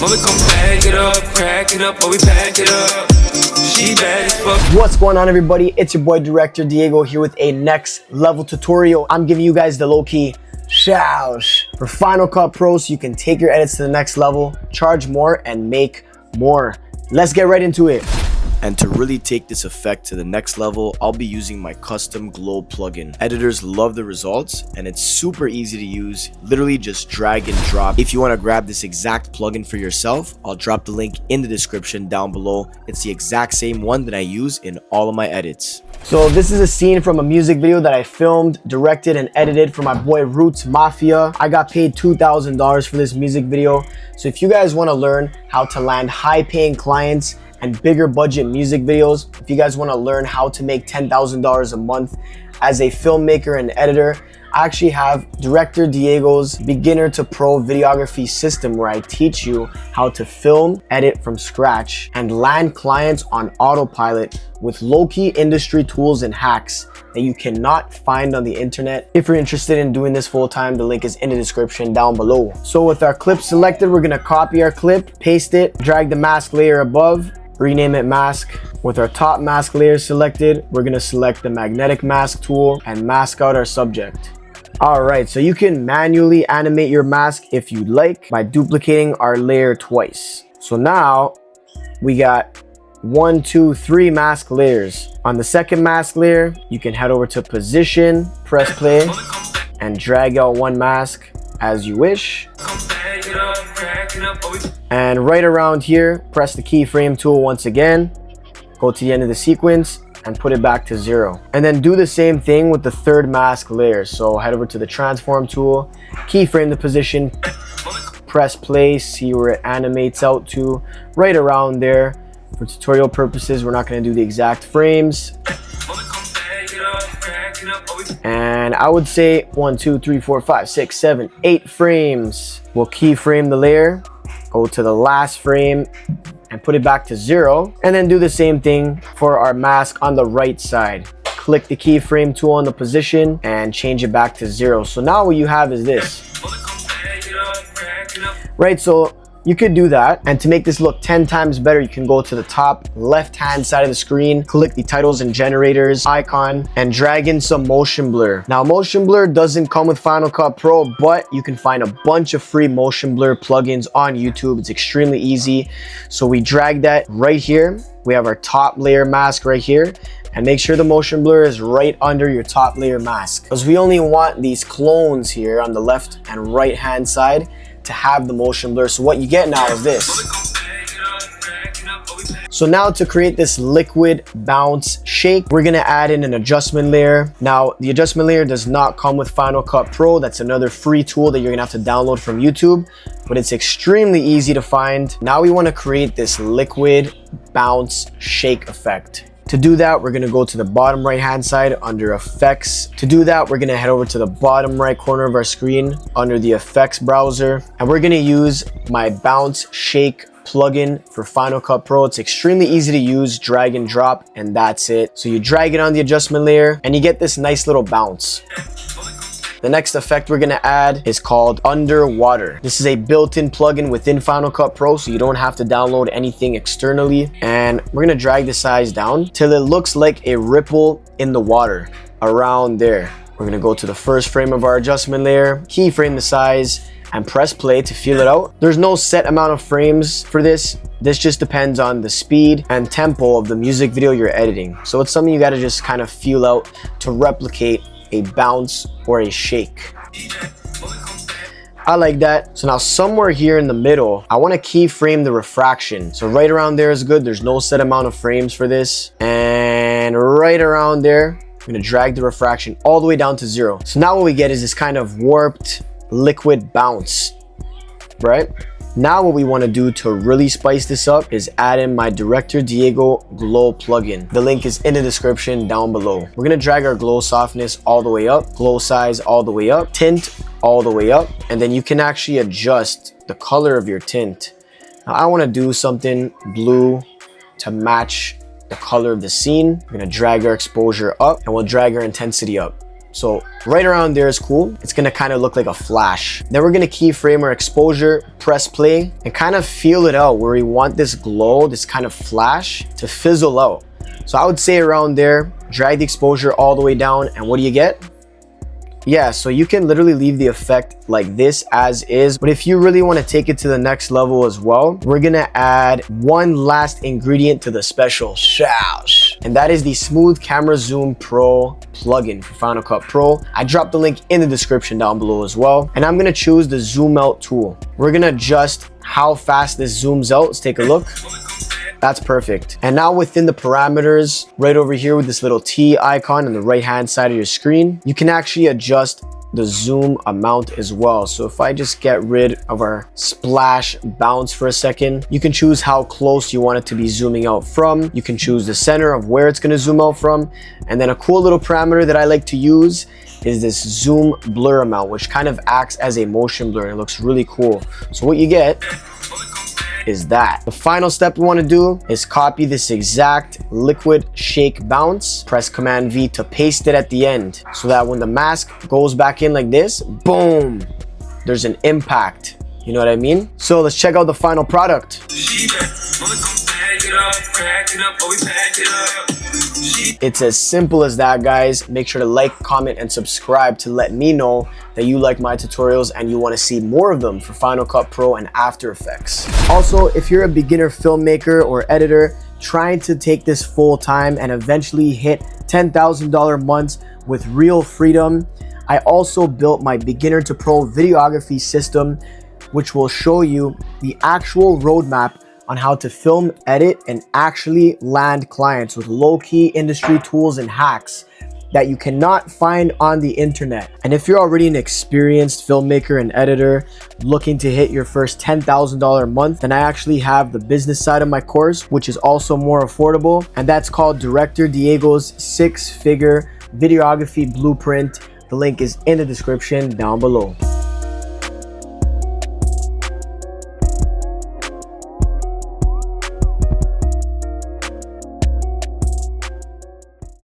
Mama come back it up, crack it up, but we back it up. She bad as fuck. What's going on, everybody? It's your boy Director Diego here with a next level tutorial. I'm giving you guys the low-key shoush for Final Cut Pro so you can take your edits to the next level, charge more, and make more. Let's get right into it. And to really take this effect to the next level, I'll be using my custom glow plugin. Editors love the results and it's super easy to use. Literally just drag and drop. If you want to grab this exact plugin for yourself, I'll drop the link in the description down below. It's the exact same one that I use in all of my edits. So this is a scene from a music video that I filmed, directed, and edited for my boy Roots Mafia. I got paid $2,000 for this music video. So if you guys want to learn how to land high-paying clients and bigger budget music videos, if you guys want to learn how to make $10,000 a month as a filmmaker and editor, I actually have Director Diego's beginner to pro videography system where I teach you how to film, edit from scratch, and land clients on autopilot with low-key industry tools and hacks that you cannot find on the internet. If you're interested in doing this full-time, the link is in the description down below. So with our clip selected, we're gonna copy our clip, paste it, drag the mask layer above, rename it mask. With our top mask layer selected, we're gonna select the magnetic mask tool and mask out our subject. All right, so you can manually animate your mask if you'd like by duplicating our layer twice. So now we got 1, 2, 3 mask layers. On the second mask layer, you can head over to position, press play, and drag out one mask as you wish. And right around here, press the keyframe tool once again, go to the end of the sequence and put it back to 0. And then do the same thing with the third mask layer. So head over to the transform tool, keyframe the position, press play, see where it animates out to right around there. For tutorial purposes, we're not going to do the exact frames. And I would say 1, 2, 3, 4, 5, 6, 7, 8 frames. We'll keyframe the layer, go to the last frame and put it back to 0. And then do the same thing for our mask on the right side. Click the keyframe tool on the position and change it back to 0. So now what you have is this. Right, so you could do that, and to make this look 10 times better, you can go to the top left hand side of the screen, click the titles and generators icon, and drag in some motion blur. Now motion blur doesn't come with Final Cut Pro, but you can find a bunch of free motion blur plugins on YouTube. It's extremely easy. So we drag that right here. We have our top layer mask right here, and make sure the motion blur is right under your top layer mask, because we only want these clones here on the left and right hand side to have the motion blur. So what you get now is this. So now to create this liquid bounce shake, we're gonna add in an adjustment layer. Now the adjustment layer does not come with Final Cut Pro. That's another free tool that you're gonna have to download from YouTube, but it's extremely easy to find. Now we wanna create this liquid bounce shake effect. To do that, we're gonna go to the bottom right hand side under effects. To do that, we're gonna head over to the bottom right corner of our screen under the effects browser, and we're gonna use my bounce shake plugin for Final Cut Pro. It's extremely easy to use, drag and drop, and that's it. So you drag it on the adjustment layer and you get this nice little bounce. The next effect we're gonna add is called Underwater. This is a built-in plugin within Final Cut Pro, so you don't have to download anything externally. And we're gonna drag the size down till it looks like a ripple in the water around there. We're gonna go to the first frame of our adjustment layer, keyframe the size, and press play to feel it out. There's no set amount of frames for this. This just depends on the speed and tempo of the music video you're editing. So it's something you gotta just kind of feel out to replicate a bounce or a shake. I like that. So now somewhere here in the middle, I want to keyframe the refraction. So right around there is good. There's no set amount of frames for this. And right around there, I'm going to drag the refraction all the way down to 0. So now what we get is this kind of warped liquid bounce, right? Now what we want to do to really spice this up is add in my Director Diego glow plugin. The link is in the description down below. We're going to drag our glow softness all the way up, glow size all the way up, tint all the way up, and then you can actually adjust the color of your tint. Now I want to do something blue to match the color of the scene. We're going to drag our exposure up and we'll drag our intensity up. So right around there is cool. It's gonna kind of look like a flash. Then we're gonna keyframe our exposure, press play, and kind of feel it out where we want this glow, this kind of flash to fizzle out. So I would say around there, drag the exposure all the way down, and what do you get? Yeah, so you can literally leave the effect like this as is, but if you really want to take it to the next level as well, we're gonna add one last ingredient to the special sauce, and that is the Smooth Camera Zoom Pro plugin for Final Cut Pro. I dropped the link in the description down below as well, and I'm gonna choose the zoom out tool. We're gonna adjust how fast this zooms out. Let's take a look. That's perfect. And now within the parameters, right over here with this little T icon on the right hand side of your screen, you can actually adjust the zoom amount as well. So if I just get rid of our splash bounce for a second, you can choose how close you want it to be zooming out from. You can choose the center of where it's gonna zoom out from. And then a cool little parameter that I like to use is this zoom blur amount, which kind of acts as a motion blur. It looks really cool. So what you get is that. The final step we want to do is copy this exact liquid shake bounce, press Command V to paste it at the end, so that when the mask goes back in like this, boom, there's an impact. You know what I mean? So let's check out the final product. It's as simple as that, guys. Make sure to like, comment, and subscribe to let me know that you like my tutorials and you want to see more of them for Final Cut Pro and After Effects. Also, if you're a beginner filmmaker or editor trying to take this full time and eventually hit $10,000 months with real freedom, I also built my beginner to pro videography system, which will show you the actual roadmap on how to film, edit, and actually land clients with low-key industry tools and hacks that you cannot find on the internet. And if you're already an experienced filmmaker and editor looking to hit your first $10,000 a month, then I actually have the business side of my course, which is also more affordable, and that's called Director Diego's 6-Figure Videography Blueprint. The link is in the description down below.